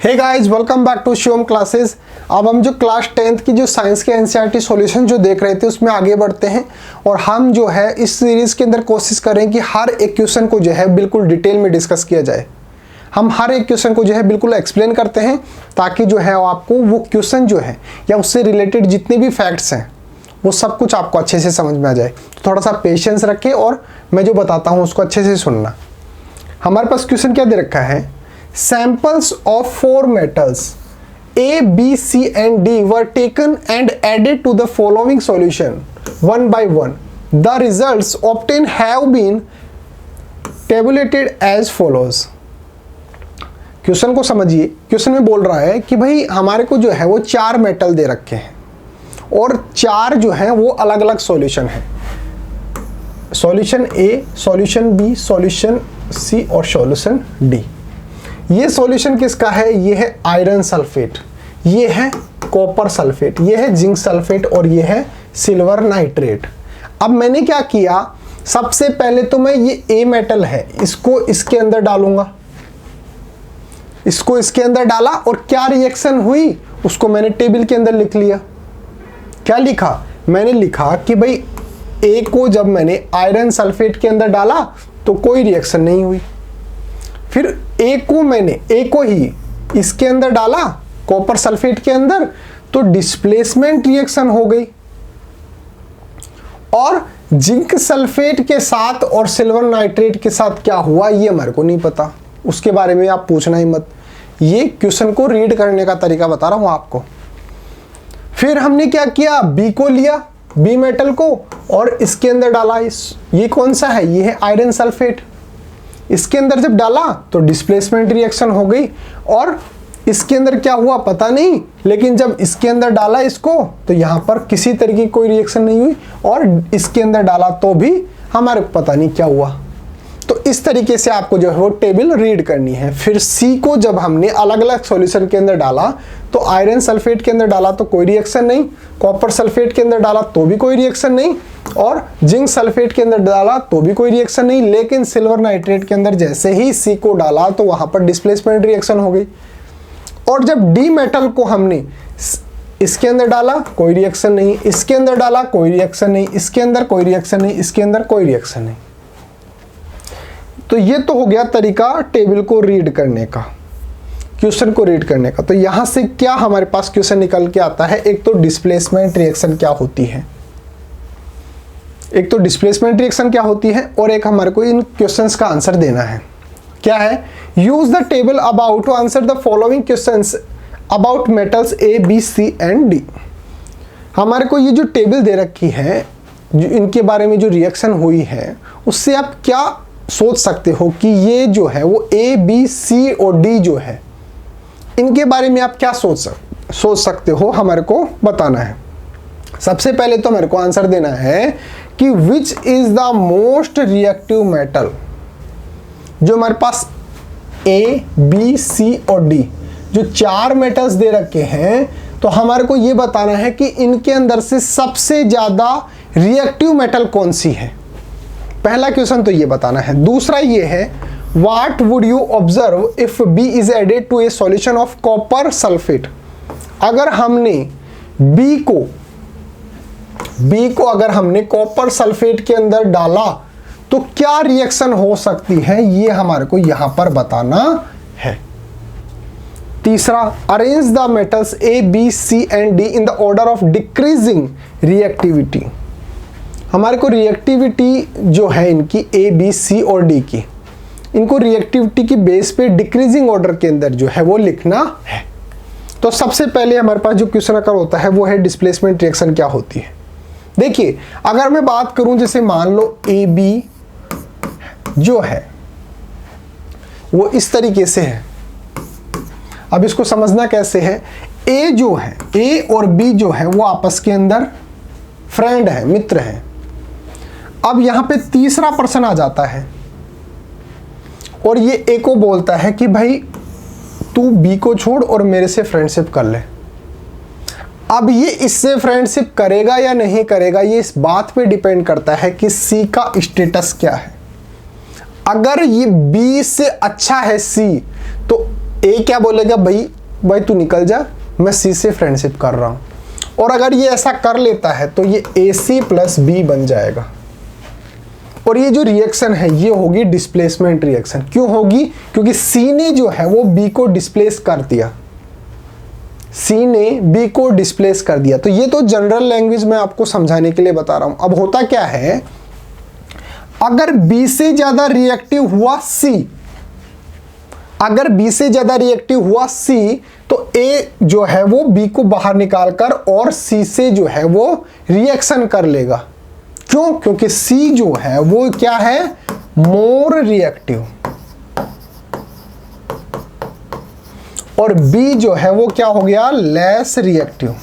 Hey guys, welcome back to Shivam classes. अब हम जो क्लास 10th की जो साइंस के एनसीईआरटी सॉल्यूशन जो देख रहे थे उसमें आगे बढ़ते हैं और हम जो है इस सीरीज के अंदर कोशिश करें कि हर एक क्वेश्चन को जो है बिल्कुल डिटेल में डिस्कस किया जाए। हम हर एक क्वेश्चन को जो है बिल्कुल एक्सप्लेन करते हैं ताकि जो है आपको वो क्वेश्चन जो है या उससे रिलेटेड जितने भी फैक्ट्स हैं वो सब कुछ आपको अच्छे से समझ में आ जाए। तो थोड़ा सा पेशेंस रखें और मैं जो बताता हूँ उसको अच्छे से सुनना। हमारे पास क्वेश्चन क्या दे रखा है, samples of 4 metals A, B, C and D were taken and added to the following solution one by one. The results obtained have been tabulated as follows. Question को समझिए। क्वेश्चन में बोल रहा है कि भाई हमारे को जो है वो 4 मेटल दे रखे हैं और 4 जो है वो अलग अलग सॉल्यूशन है। Solution A, solution B, solution C और सॉल्यूशन D। ये सॉल्यूशन किसका है? ये है आयरन सल्फेट, ये है कॉपर सल्फेट, ये है जिंक सल्फेट और ये है सिल्वर नाइट्रेट। अब मैंने क्या किया, सबसे पहले तो मैं ये ए मेटल है इसको इसके अंदर डालूंगा, इसको इसके अंदर डाला और क्या रिएक्शन हुई उसको मैंने टेबल के अंदर लिख लिया। क्या लिखा? मैंने लिखा कि भाई ए को जब मैंने आयरन सल्फेट के अंदर डाला तो कोई रिएक्शन नहीं हुई। फिर ए को ही इसके अंदर डाला कॉपर सल्फेट के अंदर तो डिस्प्लेसमेंट रिएक्शन हो गई। और जिंक सल्फेट के साथ और सिल्वर नाइट्रेट के साथ क्या हुआ ये हमारे को नहीं पता, उसके बारे में आप पूछना ही मत। ये क्वेश्चन को रीड करने का तरीका बता रहा हूं आपको। फिर हमने क्या किया, बी को लिया, बी मेटल को और इसके अंदर डाला। ये कौन सा है? ये है आयरन सल्फेट। इसके अंदर जब डाला तो डिस्प्लेसमेंट रिएक्शन हो गई और इसके अंदर क्या हुआ पता नहीं, लेकिन जब इसके अंदर डाला इसको तो यहाँ पर किसी तरीके की कोई रिएक्शन नहीं हुई और इसके अंदर डाला तो भी हमारे को पता नहीं क्या हुआ। तो इस तरीके से आपको जो है वो टेबल रीड करनी है। फिर सी को जब हमने अलग अलग सॉल्यूशन के अंदर डाला तो आयरन सल्फेट के अंदर डाला तो कोई रिएक्शन नहीं, कॉपर सल्फेट के अंदर डाला तो भी कोई रिएक्शन नहीं और जिंक सल्फेट के अंदर डाला तो भी कोई रिएक्शन नहीं, लेकिन सिल्वर नाइट्रेट के अंदर जैसे ही सी को डाला तो वहां पर डिस्प्लेसमेंट रिएक्शन हो गई। और जब डी मेटल को हमने इसके अंदर डाला कोई रिएक्शन नहीं, इसके अंदर डाला कोई रिएक्शन नहीं, इसके अंदर कोई रिएक्शन नहीं, इसके अंदर कोई रिएक्शन नहीं। तो ये तो हो गया तरीका टेबल को रीड करने का, क्वेश्चन को रीड करने का। तो यहां से क्या हमारे पास क्वेश्चन निकल के आता है, एक तो डिस्प्लेसमेंट रिएक्शन क्या होती है, एक तो डिस्प्लेसमेंट रिएक्शन क्या होती है और एक हमारे को इन क्वेश्चंस का आंसर देना है। क्या है? Use the table about to answer the following questions about metals A, B, C and D. हमारे को ये जो टेबल दे रखी है, जो इनके बारे में जो रिएक्शन हुई है उससे आप क्या सोच सकते हो कि ये जो है वो ए, बी, सी और डी जो है इनके बारे में आप क्या सोच सकते हो, हमारे को बताना है। सबसे पहले तो हमारे को आंसर देना है कि which is the most reactive metal. जो हमारे पास ए, बी, सी और डी जो 4 मेटल्स दे रखे हैं तो हमारे को ये बताना है कि इनके अंदर से सबसे ज्यादा रिएक्टिव मेटल कौन सी है। पहला क्वेश्चन तो ये बताना है। दूसरा ये है, what would you observe if B is added to a solution of copper sulphate. अगर हमने बी को अगर हमने कॉपर सल्फेट के अंदर डाला तो क्या रिएक्शन हो सकती है, ये हमारे को यहां पर बताना है। तीसरा, arrange the metals A, B, C and D in the order of decreasing reactivity. हमारे को रिएक्टिविटी जो है इनकी ए, बी, सी और डी की, इनको रिएक्टिविटी की बेस पे डिक्रीजिंग ऑर्डर के अंदर जो है वो लिखना है। तो सबसे पहले हमारे पास जो क्वेश्चन अगर होता है वो है डिस्प्लेसमेंट रिएक्शन क्या होती है। देखिए, अगर मैं बात करूं जैसे मान लो ए, बी जो है वो इस तरीके से है। अब इसको समझना कैसे है, ए जो है, ए और बी जो है वो आपस के अंदर फ्रेंड है, मित्र है। अब यहां पे तीसरा पर्सन आ जाता है और ये ए को बोलता है कि भाई तू बी को छोड़ और मेरे से फ्रेंडशिप कर ले। अब ये इससे फ्रेंडशिप करेगा या नहीं करेगा ये इस बात पे डिपेंड करता है कि सी का स्टेटस क्या है। अगर ये बी से अच्छा है सी तो ए क्या बोलेगा, भाई तू निकल जा, मैं सी से फ्रेंडशिप कर रहा हूं। और अगर ये ऐसा कर लेता है तो ये AC प्लस B बन जाएगा। और ये जो रिएक्शन है ये होगी डिस्प्लेसमेंट रिएक्शन। क्यों होगी? क्योंकि C ने जो है वो B को डिस्प्लेस कर दिया, C ने B को डिस्प्लेस कर दिया। तो ये तो जनरल लैंग्वेज में आपको समझाने के लिए बता रहा हूं। अब होता क्या है, अगर B से ज्यादा रिएक्टिव हुआ C, अगर B से ज्यादा रिएक्टिव हुआ C, तो A जो है वो B को बाहर निकालकर और C से जो है वो रिएक्शन कर लेगा। क्यों? क्योंकि C जो है वो क्या है, मोर रिएक्टिव, और B जो है वो क्या हो गया, लेस रिएक्टिव।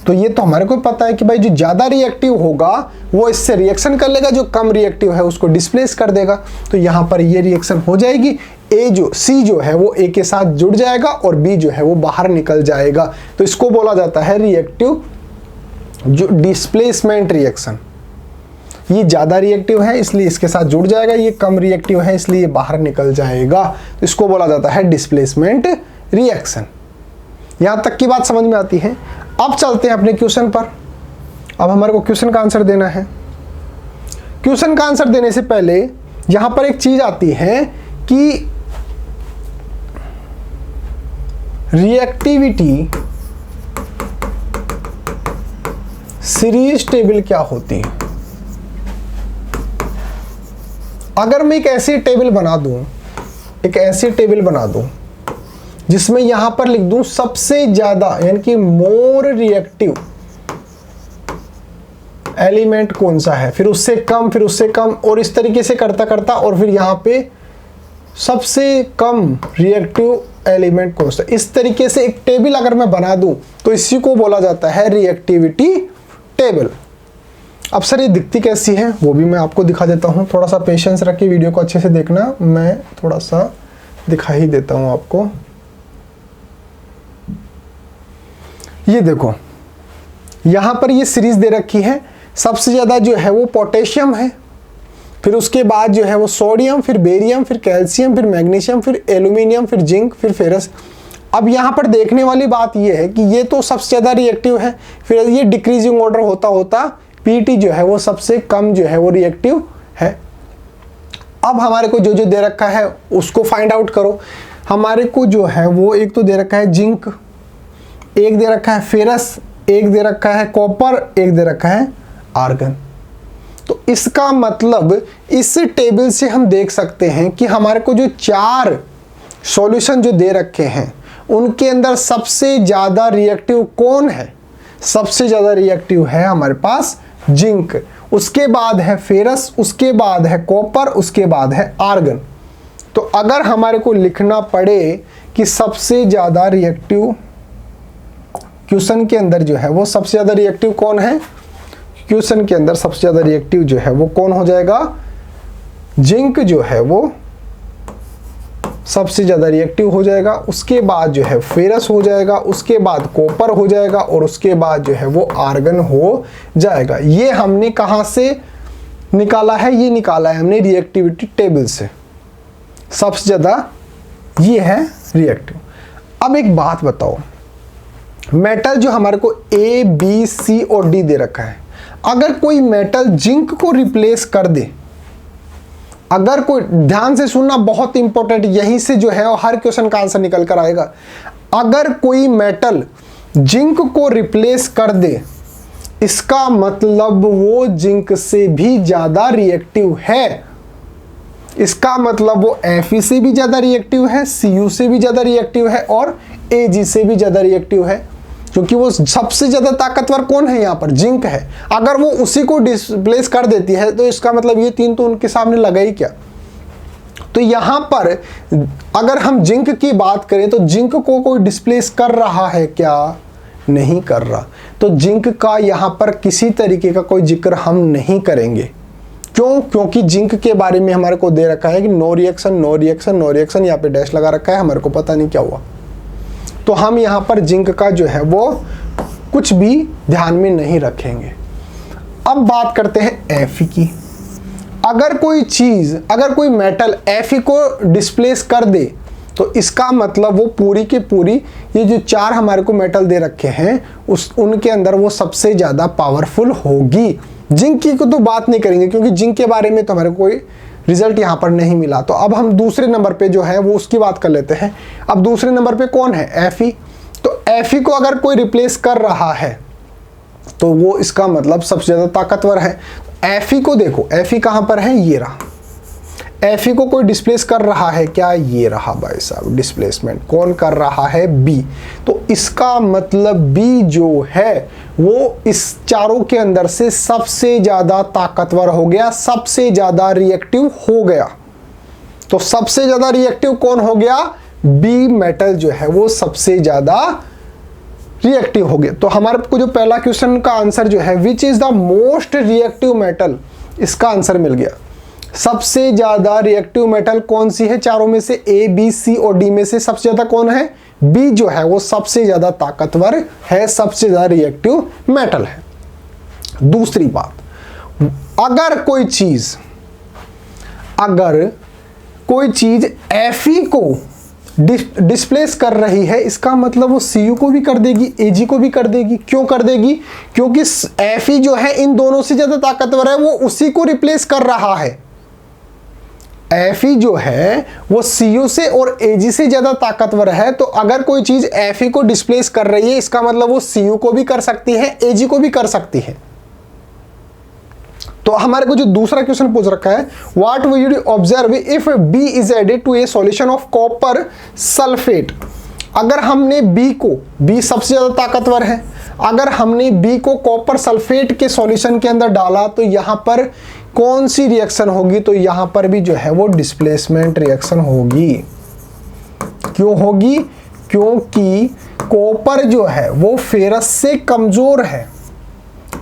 तो ये तो हमारे को पता है कि भाई जो ज्यादा रिएक्टिव होगा वो इससे रिएक्शन कर लेगा, जो कम रिएक्टिव है उसको डिस्प्लेस कर देगा। तो यहां पर ये रिएक्शन हो जाएगी, C जो है वो A के साथ जुड़ जाएगा और B जो है वो बाहर निकल जाएगा। तो इसको बोला जाता है रिएक्टिव जो डिस्प्लेसमेंट रिएक्शन। ये ज्यादा रिएक्टिव है इसलिए इसके साथ जुड़ जाएगा, ये कम रिएक्टिव है इसलिए ये बाहर निकल जाएगा। तो इसको बोला जाता है डिस्प्लेसमेंट रिएक्शन। यहां तक की बात समझ में आती है। अब चलते हैं अपने क्वेश्चन पर। अब हमारे को क्वेश्चन का आंसर देना है। क्वेश्चन का आंसर देने से पहले यहां पर एक चीज आती है कि रिएक्टिविटी सीरीज टेबल क्या होती है। अगर मैं एक ऐसी टेबल बना दूं, जिसमें यहां पर लिख दूं सबसे ज्यादा यानी कि मोर रिएक्टिव एलिमेंट कौन सा है, फिर उससे कम, और इस तरीके से करता करता, और फिर यहां पे सबसे कम रिएक्टिव एलिमेंट कौन सा, इस तरीके से एक टेबल अगर मैं बना दूं तो इसी को बोला जाता है रिएक्टिविटी टेबल। अब सर ये दिखती कैसी है वो भी मैं आपको दिखा देता हूं। थोड़ा सा पेशेंस रख के वीडियो को अच्छे से देखना, मैं थोड़ा सा दिखा ही देता हूं आपको। ये देखो यहां पर ये सीरीज दे रखी है। सबसे ज्यादा जो है वो पोटेशियम है, फिर उसके बाद जो है वो सोडियम, फिर बेरियम, फिर कैल्शियम, फिर मैग्नीशियम, फिर एल्यूमिनियम, फिर जिंक, फिर फेरस। अब यहाँ पर देखने वाली बात ये है कि ये तो सबसे ज़्यादा रिएक्टिव है, फिर ये डिक्रीजिंग ऑर्डर होता होता पीटी जो है वो सबसे कम जो है वो रिएक्टिव है। अब हमारे को जो जो दे रखा है उसको फाइंड आउट करो। हमारे को जो है वो एक तो दे रखा है जिंक, एक दे रखा है फेरस, एक दे रखा है कॉपर, एक दे रखा है आर्गन। तो इसका मतलब इस टेबल से हम देख सकते हैं कि हमारे को जो 4 सॉल्यूशन जो दे रखे हैं उनके अंदर सबसे ज्यादा रिएक्टिव कौन है। सबसे ज्यादा रिएक्टिव है हमारे पास जिंक, उसके बाद है फेरस, उसके बाद है कॉपर, उसके बाद है आर्गन। तो अगर हमारे को लिखना पड़े कि सबसे ज्यादा रिएक्टिव क्वेश्चन के अंदर जो है वो सबसे ज्यादा रिएक्टिव कौन है, क्वेश्चन के अंदर सबसे ज्यादा रिएक्टिव जो है वो कौन हो जाएगा, जिंक जो है वो सबसे ज्यादा रिएक्टिव हो जाएगा। उसके बाद जो है फेरस हो जाएगा, उसके बाद कॉपर हो जाएगा, और उसके बाद जो है वो आर्गन हो जाएगा। ये हमने कहां से निकाला है, ये निकाला है हमने रिएक्टिविटी टेबल से। सबसे ज्यादा ये है रिएक्टिव। अब एक बात बताओ, मेटल जो हमारे को A, B, C और D दे रखा है, अगर कोई मेटल जिंक को रिप्लेस कर दे, अगर कोई, ध्यान से सुनना बहुत इंपॉर्टेंट, यहीं से जो है हर क्वेश्चन का आंसर निकल कर आएगा। अगर कोई मेटल जिंक को रिप्लेस कर दे, इसका मतलब वो जिंक से भी ज्यादा रिएक्टिव है। इसका मतलब वो Fe से भी ज्यादा रिएक्टिव है, Cu से भी ज्यादा रिएक्टिव है, और Ag से भी ज्यादा रिएक्टिव है, क्योंकि वो सबसे ज्यादा ताकतवर कौन है यहाँ पर, जिंक है। अगर वो उसी को डिस्प्लेस कर देती है तो इसका मतलब ये 3 तो उनके सामने लगा ही क्या। तो यहाँ पर अगर हम जिंक की बात करें तो जिंक को कोई डिस्प्लेस कर रहा है क्या, नहीं कर रहा। तो जिंक का यहाँ पर किसी तरीके का कोई जिक्र हम नहीं करेंगे। क्यों? क्योंकि जिंक के बारे में हमारे को दे रखा है कि no reaction, no reaction, no reaction, यहाँ पे डैश लगा रखा है, हमारे को पता नहीं क्या हुआ। तो हम यहाँ पर जिंक का जो है वो कुछ भी ध्यान में नहीं रखेंगे। अब बात करते हैं Fe की। अगर कोई मेटल Fe को डिस्प्लेस कर दे तो इसका मतलब वो पूरी की पूरी ये जो 4 हमारे को मेटल दे रखे हैं उनके अंदर वो सबसे ज़्यादा पावरफुल होगी। जिंक की तो बात नहीं करेंगे क्योंकि जिंक के बारे में तो हमारे को कोई रिजल्ट यहाँ पर नहीं मिला। तो अब हम दूसरे नंबर पे जो है वो उसकी बात कर लेते हैं। अब दूसरे नंबर पे कौन है? Fe। तो Fe को अगर कोई रिप्लेस कर रहा है तो वो इसका मतलब सबसे ज़्यादा ताकतवर है। Fe को देखो, Fe कहाँ पर है? ये रहा। Fe को कोई डिस्प्लेस कर रहा है क्या? ये रहा भाई साहब डिस्प्लेसमेंट। कौन कर रहा है? B। तो इसका मतलब B जो है वो इस चारों के अंदर से सबसे ज़्यादा ताकतवर हो गया, सबसे ज़्यादा रिएक्टिव हो गया। तो सबसे ज़्यादा रिएक्टिव कौन हो गया? B मेटल जो है वो सबसे ज़्यादा रिएक्टिव हो गया। तो हमारे को जो पहला क्वेश्चन का आंसर जो है which is the most reactive metal, इसका आंसर मिल गया। सबसे ज्यादा रिएक्टिव मेटल कौन सी है चारों में से? A, B, C और D में से सबसे ज्यादा कौन है? B जो है वो सबसे ज्यादा ताकतवर है, सबसे ज्यादा रिएक्टिव मेटल है। दूसरी बात, अगर कोई चीज Fe को डिस्प्लेस कर रही है इसका मतलब वो Cu को भी कर देगी, Ag को भी कर देगी। क्यों कर देगी? क्योंकि Fe जो है इन दोनों से ज्यादा ताकतवर है, वो उसी को रिप्लेस कर रहा है। Fe जो है वो Cu से और Ag से ज्यादा ताकतवर है। तो अगर कोई चीज Fe को डिस्प्लेस कर रही है इसका मतलब वो Cu को भी कर सकती है, Ag को भी कर सकती है। तो हमारे को जो दूसरा क्वेश्चन पूछ रखा है, what would you observe if B is added to a solution of copper sulphate. अगर हमने B सबसे ज्यादा ताकतवर है, अगर हमने B को कॉपर सल्फेट के सॉल्यूशन के अंदर डाला तो यहां पर कौन सी रिएक्शन होगी? तो यहां पर भी जो है वो डिस्प्लेसमेंट रिएक्शन होगी। क्यों होगी? क्योंकि कॉपर जो है वो फेरस से कमजोर है।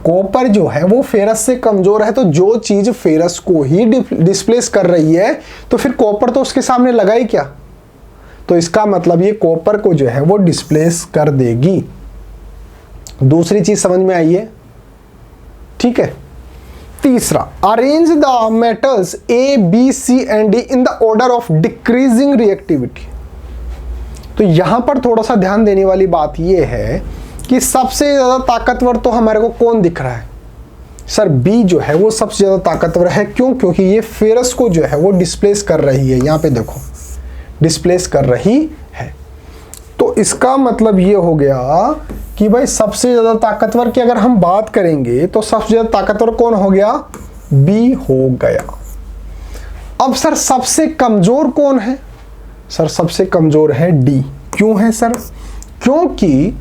कॉपर जो है वो फेरस से कमजोर है, तो जो चीज फेरस को ही डिस्प्लेस कर रही है तो फिर कॉपर तो उसके सामने लगा ही क्या? तो इसका मतलब ये कॉपर को जो है वो डिस्प्लेस कर देगी। दूसरी चीज समझ में आई है? ठीक है। तीसरा, arrange the metals A, B, C and D in the order of decreasing reactivity. तो यहां पर थोड़ा सा ध्यान देने वाली बात यह है कि सबसे ज्यादा ताकतवर तो हमारे को कौन दिख रहा है? सर B जो है वो सबसे ज्यादा ताकतवर है। क्यों? क्योंकि ये फेरस को जो है वो डिस्प्लेस कर रही है। यहां पे देखो डिस्प्लेस कर रही है। तो इसका मतलब ये हो गया कि भाई सबसे ज्यादा ताकतवर की अगर हम बात करेंगे तो सबसे ज्यादा ताकतवर कौन हो गया? B हो गया। अब सर सबसे कमजोर कौन है? सर सबसे कमजोर है D। क्यों है सर? क्योंकि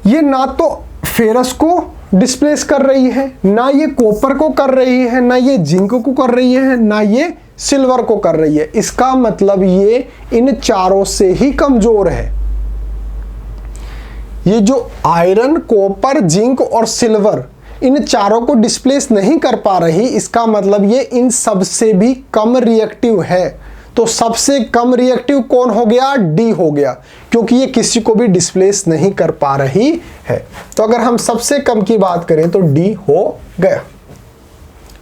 ये ना तो फेरस को डिस्प्लेस कर रही है, ना ये कॉपर को कर रही है, ना ये जिंक को कर रही है, ना ये सिल्वर को कर रही है। इसका मतलब ये इन चारों से ही कमजोर है। ये जो आयरन, कॉपर, जिंक और सिल्वर इन चारों को डिस्प्लेस नहीं कर पा रही, इसका मतलब ये इन सब से भी कम रिएक्टिव है। तो सबसे कम रिएक्टिव कौन हो गया? D हो गया, क्योंकि ये किसी को भी डिस्प्लेस नहीं कर पा रही है। तो अगर हम सबसे कम की बात करें तो D हो गया।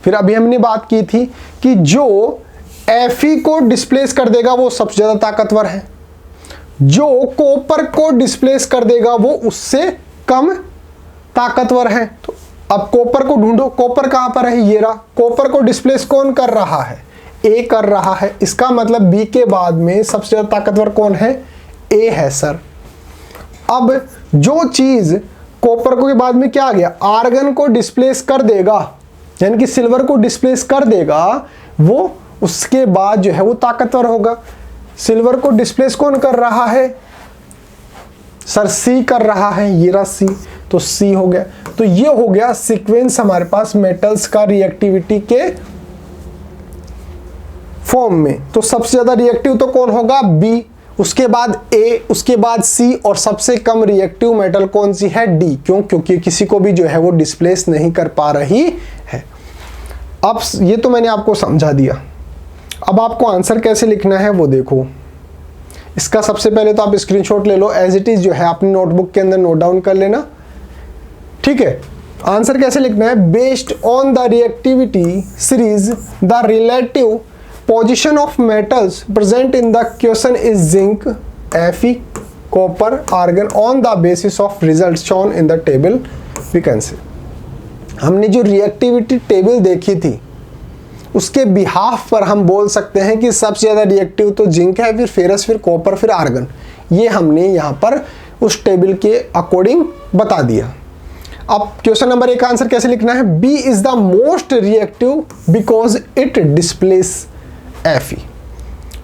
फिर अभी हमने बात की थी कि जो Fe को डिस्प्लेस कर देगा वो सबसे ज्यादा ताकतवर है, जो कॉपर को डिस्प्लेस कर देगा वो उससे कम ताकतवर है। तो अब कॉपर को ढूंढो, कॉपर कहां पर है? ये रहा। कॉपर को डिस्प्लेस कौन कर रहा है? A कर रहा है। इसका मतलब B के बाद में सबसे ज्यादा ताकतवर कौन है? A है सर। अब जो चीज कॉपर को के बाद में क्या आ गया? आर्गन को डिस्प्लेस कर देगा, यानी कि सिल्वर को डिस्प्लेस कर देगा, वो उसके बाद जो है वो ताकतवर होगा। सिल्वर को डिस्प्लेस कौन कर रहा है? सर C कर रहा है। ये रहा C, तो C हो गया। तो ये हो गया सीक्वेंस हमारे पास मेटल्स का रिएक्टिविटी के फॉर्म में। तो सबसे ज्यादा रिएक्टिव तो कौन होगा? B, उसके बाद A, उसके बाद C और सबसे कम रिएक्टिव मेटल कौन सी है? D। क्यों? क्योंकि किसी को भी जो है वो डिस्प्लेस नहीं कर पा रही है। अब ये तो मैंने आपको समझा दिया। अब आपको आंसर कैसे लिखना है वो देखो। इसका सबसे पहले तो आप स्क्रीनशॉट ले लो, एज इट इज जो है अपनी नोटबुक के अंदर नोट डाउन कर लेना, ठीक है। आंसर कैसे लिखना है, based on the reactivity series the relative position of metals present in the question is zinc, Fe, copper, argon on the basis of result shown in the table we can say. हमने जो reactivity table देखी थी उसके behalf पर हम बोल सकते हैं कि सबसे ज़्यादा रिएक्टिव तो जिंक है, फिर फेरस, फिर कॉपर, फिर आर्गन। ये हमने यहाँ पर उस टेबल के अकॉर्डिंग बता दिया। अब क्वेश्चन नंबर 1 का आंसर कैसे लिखना है, B is the most reactive because it displaces Fe।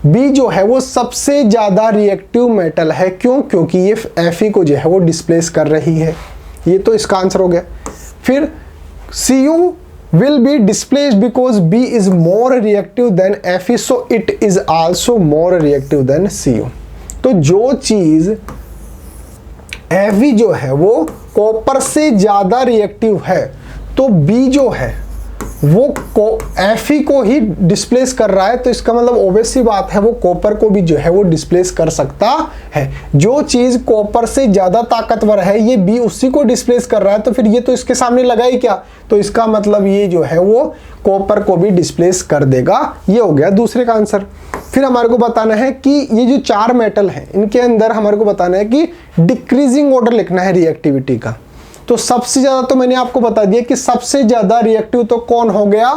B जो है वो सबसे ज़्यादा रिएक्टिव मेटल है, क्यों? क्योंकि ये Fe को जो है वो डिस्प्लेस कर रही है। ये तो इसका आंसर हो गया। फिर Cu will be displaced because B is more reactive than Fe, so it is also more reactive than Cu। तो जो चीज Fe जो है वो कॉपर से ज्यादा रिएक्टिव है, तो B जो है वो Fe को ही डिस्प्लेस कर रहा है, तो इसका मतलब ऑब्वियस सी बात है वो कॉपर को भी जो है वो डिस्प्लेस कर सकता है। जो चीज कॉपर से ज्यादा ताकतवर है ये B उसी को डिस्प्लेस कर रहा है, तो फिर ये तो इसके सामने लगा ही क्या, तो इसका मतलब ये जो है वो कॉपर को भी डिस्प्लेस कर देगा। ये हो गया दूसरे का आंसर। फिर हमारे को बताना है कि ये जो 4 मेटल हैं इनके अंदर हमारे को बताना है कि डिक्रीजिंग ऑर्डर लिखना है रिएक्टिविटी का। तो सबसे ज्यादा तो मैंने आपको बता दिया कि सबसे ज्यादा रिएक्टिव तो कौन हो गया,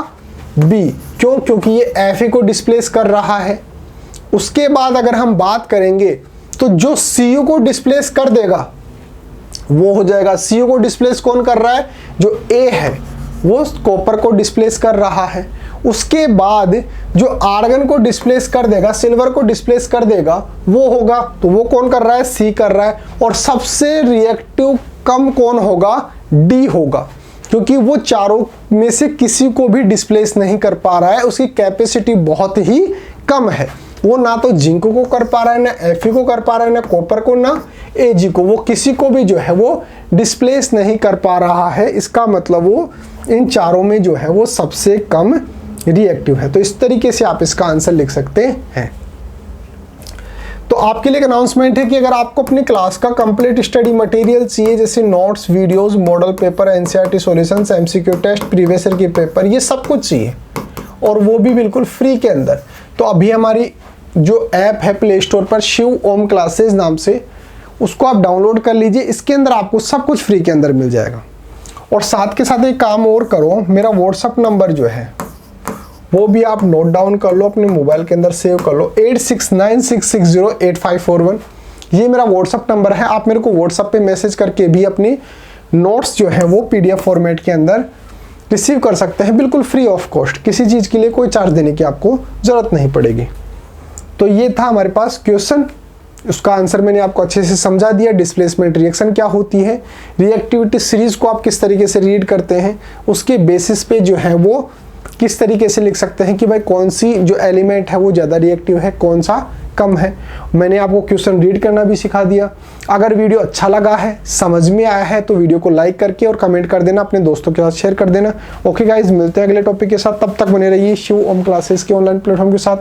बी। क्यों? क्योंकि ये Fe को डिस्प्लेस कर रहा है। उसके बाद अगर हम बात करेंगे तो जो Cu को डिस्प्लेस कर देगा वो हो जाएगा, Cu को डिस्प्लेस कौन कर रहा है, जो A है वो कॉपर को डिस्प्लेस कर रहा है। उसके बाद जो आर्गन को डिस्प्लेस कर देगा, सिल्वर को डिस्प्लेस कर देगा, वो होगा, तो वो कौन कर रहा है, सी कर रहा है। और सबसे रिएक्टिव कम कौन होगा, डी होगा, क्योंकि वो चारों में से किसी को भी डिस्प्लेस नहीं कर पा रहा है, उसकी कैपेसिटी बहुत ही कम है। वो ना तो जिंक को कर पा रहा है, ना Fe को कर पा रहा है, ना कॉपर को, ना Ag को, वो किसी को भी जो है वो डिस्प्लेस नहीं कर पा रहा है। इसका मतलब वो इन चारों में जो है वो सबसे कम रिएक्टिव है। तो इस तरीके से आप इसका आंसर लिख सकते हैं। तो आपके लिए एक अनाउंसमेंट है कि अगर आपको अपनी क्लास का कंप्लीट स्टडी मटेरियल चाहिए, जैसे notes, videos, model paper, NCERT solutions, MCQ test, previous year के पेपर, ये सब कुछ चाहिए और वो भी बिल्कुल फ्री के अंदर, तो अभी हमारी जो ऐप है प्ले स्टोर पर शिव ओम क्लासेस नाम से, उसको आप डाउनलोड कर लीजिए। इसके अंदर आपको सब कुछ फ्री के अंदर मिल जाएगा। और साथ के साथ एक काम और करो, मेरा व्हाट्सअप नंबर जो है वो भी आप नोट डाउन कर लो, अपने मोबाइल के अंदर सेव कर लो, 8696608541। ये मेरा व्हाट्सअप नंबर है। आप मेरे को व्हाट्सअप पे मैसेज करके भी अपनी नोट्स जो है वो PDF फॉर्मेट के अंदर रिसीव कर सकते हैं, बिल्कुल फ्री ऑफ कॉस्ट। किसी चीज़ के लिए कोई चार्ज देने की आपको ज़रूरत नहीं पड़ेगी। तो ये था हमारे पास क्वेश्चन, उसका आंसर मैंने आपको अच्छे से समझा दिया। डिस्प्लेसमेंट रिएक्शन क्या होती है, रिएक्टिविटी सीरीज को आप किस तरीके से रीड करते हैं, उसके बेसिस पे जो है वो किस तरीके से लिख सकते हैं कि भाई कौन सी जो एलिमेंट है वो ज़्यादा रिएक्टिव है, कौन सा कम है। मैंने आपको क्वेश्चन रीड करना भी सिखा दिया। अगर वीडियो अच्छा लगा है, समझ में आया है, तो वीडियो को लाइक करके और कमेंट कर देना, अपने दोस्तों के साथ शेयर कर देना। ओके गाइज, मिलते हैं अगले टॉपिक के साथ। तब तक बने रहिए शिव ओम क्लासेस के ऑनलाइन प्लेटफॉर्म के साथ।